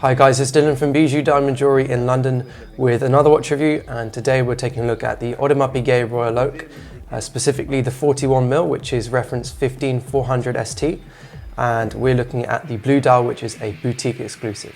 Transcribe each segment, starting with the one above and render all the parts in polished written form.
Hi guys, it's Dylan from Bijou Diamond Jewellery in London with another watch review, and today we're taking a look at the Audemars Piguet Royal Oak, specifically the 41mm, which is reference 15400 ST, and we're looking at the blue dial, which is a boutique exclusive.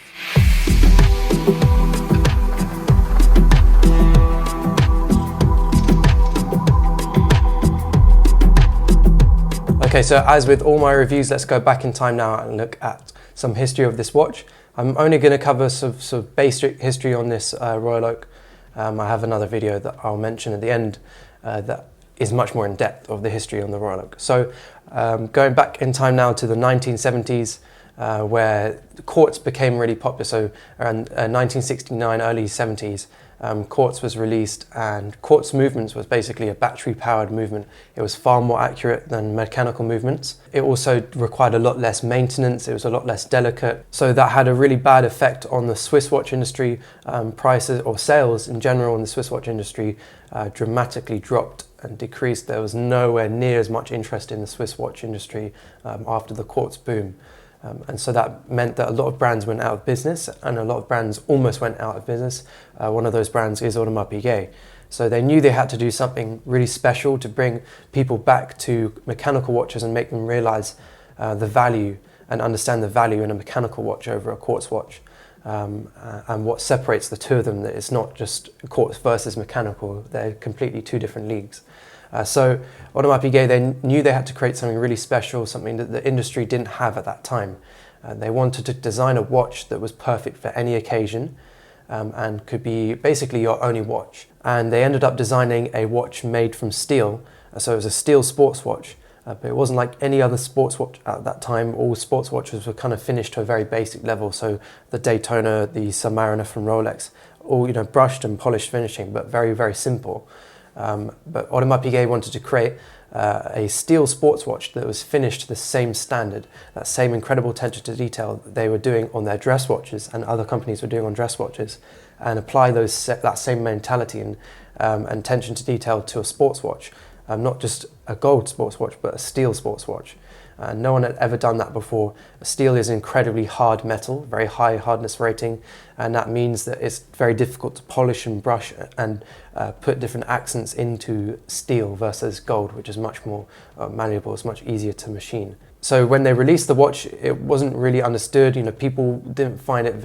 Okay, so as with all my reviews, let's go back in time now and look at some history of this watch. I'm only going to cover some sort of basic history on this Royal Oak. I have another video that I'll mention at the end that is much more in depth of the history on the Royal Oak. So going back in time now to the 1970s, where quartz became really popular. So around 1969, early 70s, quartz was released, and quartz movements was basically a battery-powered movement. It was far more accurate than mechanical movements. It also required a lot less maintenance. It was a lot less delicate. So that had a really bad effect on the Swiss watch industry. Prices or sales in general in the Swiss watch industry dramatically dropped and decreased. There was nowhere near as much interest in the Swiss watch industry after the quartz boom. And so that meant that a lot of brands went out of business, and a lot of brands almost went out of business. One of those brands is Audemars Piguet. So they knew they had to do something really special to bring people back to mechanical watches and make them realize the value and understand the value in a mechanical watch over a quartz watch. And what separates the two of them, that it's not just quartz versus mechanical, they're completely two different leagues. So Audemars Piguet, they knew they had to create something really special, something that the industry didn't have at that time. They wanted to design a watch that was perfect for any occasion and could be basically your only watch. And they ended up designing a watch made from steel. So it was a steel sports watch, but it wasn't like any other sports watch at that time. All sports watches were kind of finished to a very basic level. So the Daytona, the Submariner from Rolex, all brushed and polished finishing, but very, very simple. But Audemars Piguet wanted to create a steel sports watch that was finished to the same standard, that same incredible attention to detail that they were doing on their dress watches and other companies were doing on dress watches, and apply that same mentality and attention to detail to a sports watch, not just a gold sports watch, but a steel sports watch. No one had ever done that before. Steel is incredibly hard metal, very high hardness rating, and that means that it's very difficult to polish and brush and put different accents into steel versus gold, which is much more malleable. It's much easier to machine. So when they released the watch, it wasn't really understood. People didn't find it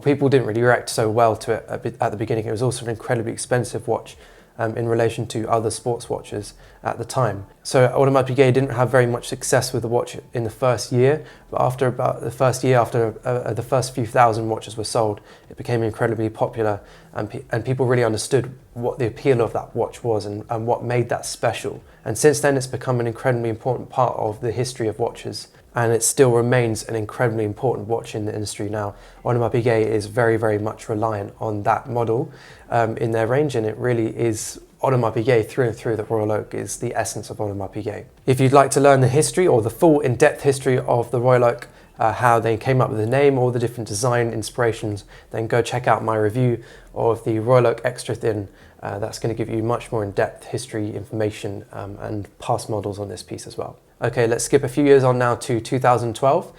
people didn't really react so well to it at the beginning. It was also an incredibly expensive watch in relation to other sports watches at the time. So Audemars Piguet didn't have very much success with the watch in the first year, but after about the first year, after the first few thousand watches were sold, it became incredibly popular, and people really understood what the appeal of that watch was and what made that special. And since then, it's become an incredibly important part of the history of watches, and it still remains an incredibly important watch in the industry now. Audemars Piguet is very, very much reliant on that model in their range, and it really is Audemars Piguet through and through. The Royal Oak is the essence of Audemars Piguet. If you'd like to learn the history or the full in-depth history of the Royal Oak, how they came up with the name, all the different design inspirations, then go check out my review of the Royal Oak Extra Thin. That's going to give you much more in-depth history information and past models on this piece as well. Okay, let's skip a few years on now to 2012,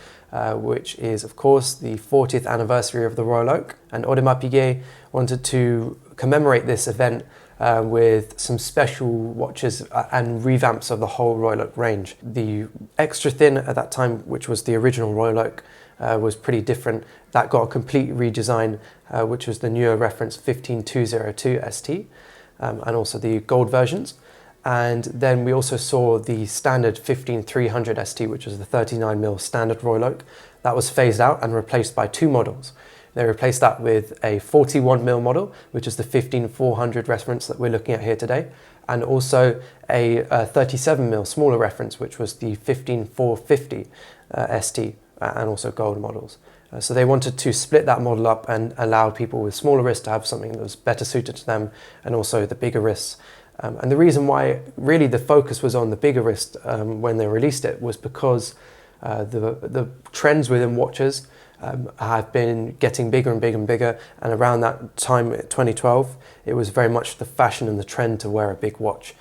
which is of course the 40th anniversary of the Royal Oak, and Audemars Piguet wanted to commemorate this event with some special watches and revamps of the whole Royal Oak range. The Extra Thin at that time, which was the original Royal Oak, was pretty different. That got a complete redesign, which was the newer reference 15202 ST, and also the gold versions. And then we also saw the standard 15300 ST, which was the 39mm standard Royal Oak. That was phased out and replaced by two models. They replaced that with a 41mm model, which is the 15400 reference that we're looking at here today, and also a 37mm smaller reference, which was the 15450 ST, and also gold models. So they wanted to split that model up and allow people with smaller wrists to have something that was better suited to them, and also the bigger wrists. And the reason why really the focus was on the bigger wrist when they released it was because the trends within watches have been getting bigger and bigger and bigger, and around that time, 2012, it was very much the fashion and the trend to wear a big watch.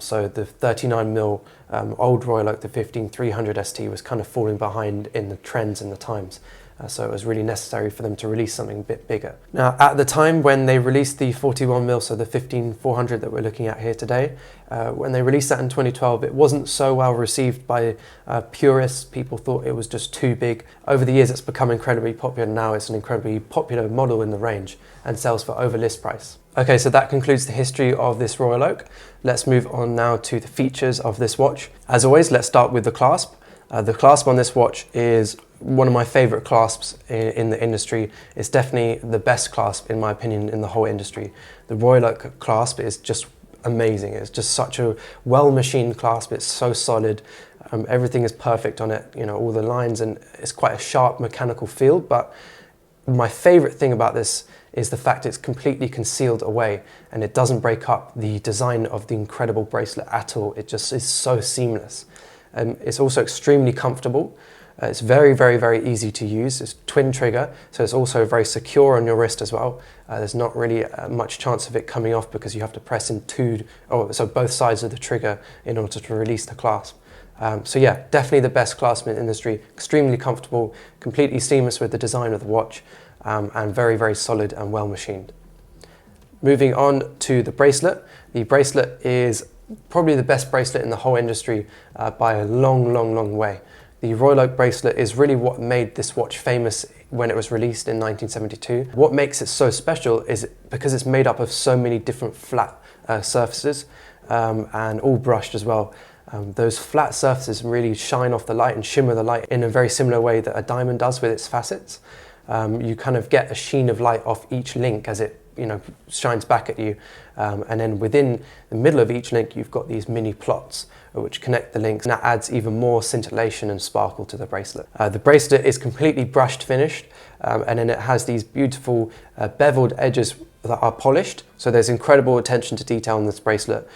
So the 39mm old Royal Oak, the 15300 ST, was kind of falling behind in the trends and the times. so it was really necessary for them to release something a bit bigger. Now, at the time when they released the 41mm, so the 15400 that we're looking at here today, when they released that in 2012, it wasn't so well received by purists. People thought it was just too big. Over the years, it's become incredibly popular. Now it's an incredibly popular model in the range and sells for over list price. Okay, so that concludes the history of this Royal Oak. Let's move on now to the features of this watch. As always, let's start with the clasp. The clasp on this watch is one of my favorite clasps in the industry. It's definitely the best clasp, in my opinion, in the whole industry. The Royal Oak clasp is just amazing. It's just such a well-machined clasp. It's so solid. Everything is perfect on it, you know, all the lines, and it's quite a sharp mechanical feel. But my favorite thing about this is the fact it's completely concealed away and it doesn't break up the design of the incredible bracelet at all. It just is so seamless. It's also extremely comfortable. It's very, very, very easy to use. It's twin trigger, so it's also very secure on your wrist as well. There's not really much chance of it coming off because you have to press in both sides of the trigger in order to release the clasp. So yeah, definitely the best clasp in the industry. Extremely comfortable, completely seamless with the design of the watch, and very, very solid and well machined. Moving on to the bracelet. The bracelet is probably the best bracelet in the whole industry by a long, long, long way. The Royal Oak bracelet is really what made this watch famous when it was released in 1972. What makes it so special is because it's made up of so many different flat surfaces and all brushed as well. Those flat surfaces really shine off the light and shimmer the light in a very similar way that a diamond does with its facets. You kind of get a sheen of light off each link as it shines back at you, and then within the middle of each link you've got these mini plots which connect the links, and that adds even more scintillation and sparkle to the bracelet. The bracelet is completely brushed finished, and then it has these beautiful beveled edges that are polished, so there's incredible attention to detail on this bracelet.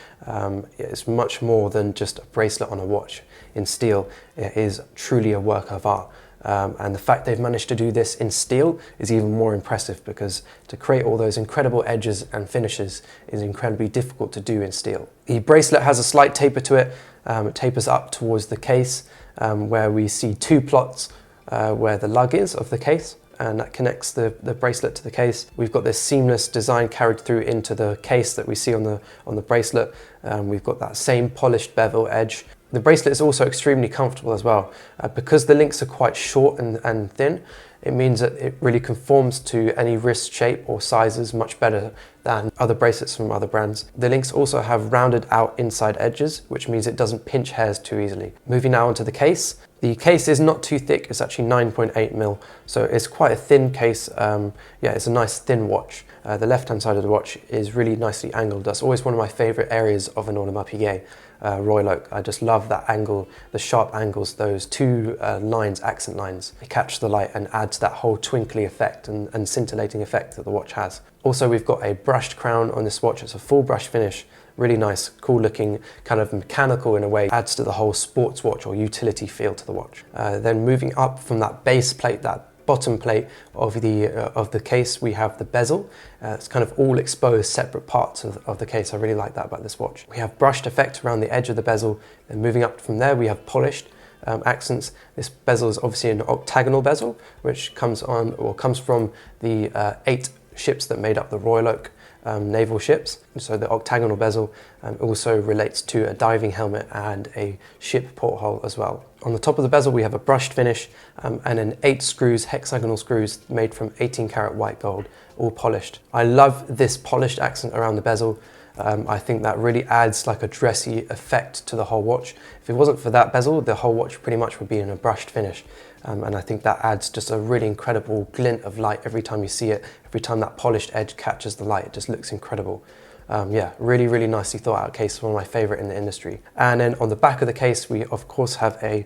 It's much more than just a bracelet on a watch in steel. It is truly a work of art. And the fact they've managed to do this in steel is even more impressive, because to create all those incredible edges and finishes is incredibly difficult to do in steel. The bracelet has a slight taper to it. It tapers up towards the case, where we see two plots where the lug is of the case, and that connects the bracelet to the case. We've got this seamless design carried through into the case that we see on the bracelet. We've got that same polished bevel edge. The bracelet is also extremely comfortable as well. Because the links are quite short and thin, it means that it really conforms to any wrist shape or sizes much better than other bracelets from other brands. The links also have rounded out inside edges, which means it doesn't pinch hairs too easily. Moving now onto the case. The case is not too thick, it's actually 9.8mm, so it's quite a thin case. Yeah, it's a nice thin watch. The left-hand side of the watch is really nicely angled. That's always one of my favorite areas of an Audemars Piguet Royal Oak. I just love that angle, the sharp angles, those two lines, accent lines. They catch the light and add to that whole twinkly effect and scintillating effect that the watch has. Also, we've got a brushed crown on this watch. It's a full brush finish. Really nice, cool looking, kind of mechanical in a way, adds to the whole sports watch or utility feel to the watch. Then moving up from that base plate, that bottom plate of the case, we have the bezel. It's kind of all exposed separate parts of the case. I really like that about this watch. We have brushed effect around the edge of the bezel, and moving up from there we have polished accents. This bezel is obviously an octagonal bezel, which comes from the 8 ships that made up the Royal Oak naval ships. So the octagonal bezel also relates to a diving helmet and a ship porthole as well. On the top of the bezel we have a brushed finish and then 8 screws, hexagonal screws made from 18 karat white gold, all polished. I love this polished accent around the bezel. I think that really adds like a dressy effect to the whole watch. If it wasn't for that bezel, the whole watch pretty much would be in a brushed finish. And I think that adds just a really incredible glint of light every time you see it. Every time that polished edge catches the light, it just looks incredible. Yeah, really, really nicely thought out case, one of my favorite in the industry. And then on the back of the case, we of course have a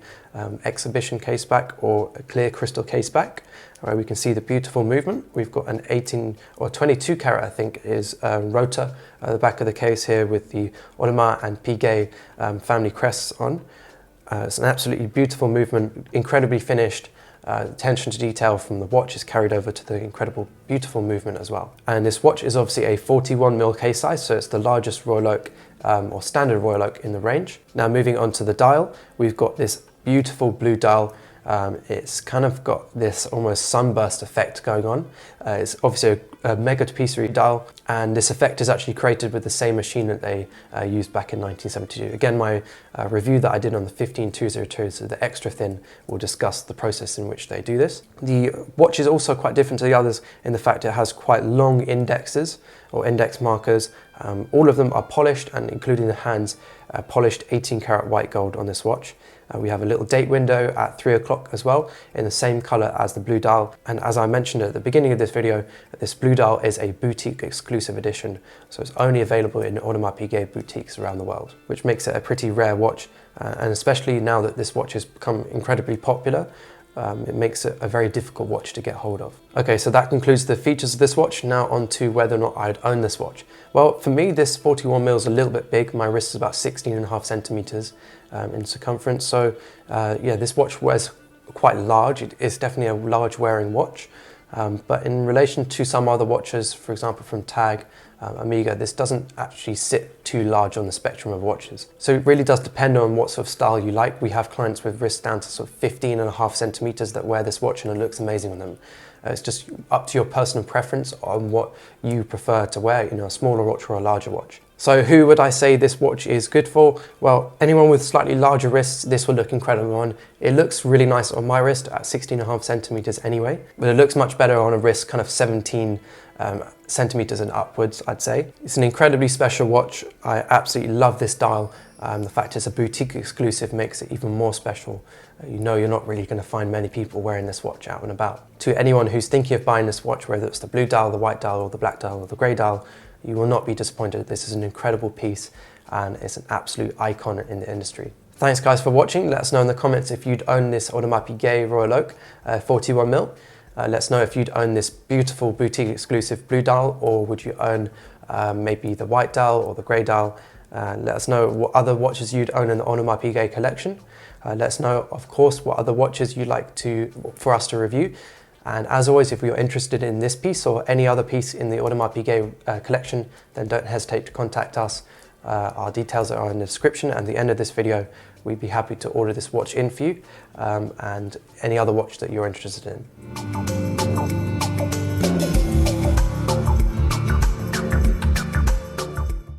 exhibition case back, or a clear crystal case back, where we can see the beautiful movement. We've got an 18 or 22 karat, I think, is rotor at the back of the case here with the Audemars and Piguet family crests on. It's an absolutely beautiful movement, incredibly finished. Attention to detail from the watch is carried over to the incredible, beautiful movement as well. And this watch is obviously a 41mm case size, so it's the largest Royal Oak or standard Royal Oak in the range. Now moving on to the dial, we've got this beautiful blue dial. It's kind of got this almost sunburst effect going on. It's obviously a mega tapisserie dial, and this effect is actually created with the same machine that they used back in 1972. Again, my review that I did on the 15202, so the extra thin, will discuss the process in which they do this. The watch is also quite different to the others in the fact it has quite long indexes or index markers. All of them are polished, and including the hands, polished 18 karat white gold on this watch. We have a little date window at 3 o'clock as well, in the same color as the blue dial. And as I mentioned at the beginning of this video, this blue dial is a boutique exclusive edition. So it's only available in Audemars Piguet boutiques around the world, which makes it a pretty rare watch. And especially now that this watch has become incredibly popular, it makes it a very difficult watch to get hold of. Okay, so that concludes the features of this watch. Now on to whether or not I'd own this watch. Well, for me, this 41 mil is a little bit big. My wrist is about 16.5 centimeters in circumference. So yeah, this watch wears quite large. It is definitely a large wearing watch. But in relation to some other watches, for example, from TAG, Omega, this doesn't actually sit too large on the spectrum of watches. So it really does depend on what sort of style you like. We have clients with wrists down to sort of 15.5 centimeters that wear this watch and it looks amazing on them. It's just up to your personal preference on what you prefer to wear, you know, a smaller watch or a larger watch. So who would I say this watch is good for? Well, anyone with slightly larger wrists, this will look incredible on. It looks really nice on my wrist at 16.5 centimeters anyway, but it looks much better on a wrist kind of 17 centimeters and upwards, I'd say. It's an incredibly special watch. I absolutely love this dial. The fact it's a boutique exclusive makes it even more special. You know you're not really going to find many people wearing this watch out and about. To anyone who's thinking of buying this watch, whether it's the blue dial, the white dial, or the black dial, or the grey dial, you will not be disappointed. This is an incredible piece and it's an absolute icon in the industry. Thanks guys for watching. Let us know in the comments if you'd own this Audemars Piguet Royal Oak 41 mil. Let us know if you'd own this beautiful boutique exclusive blue dial, or would you own maybe the white dial or the grey dial. Let us know what other watches you'd own in the Audemars Piguet collection. Let us know, of course, what other watches you'd like for us to review. And as always, if you're interested in this piece or any other piece in the Audemars Piguet collection, then don't hesitate to contact us. Our details are in the description and the end of this video. We'd be happy to order this watch in for you and any other watch that you're interested in.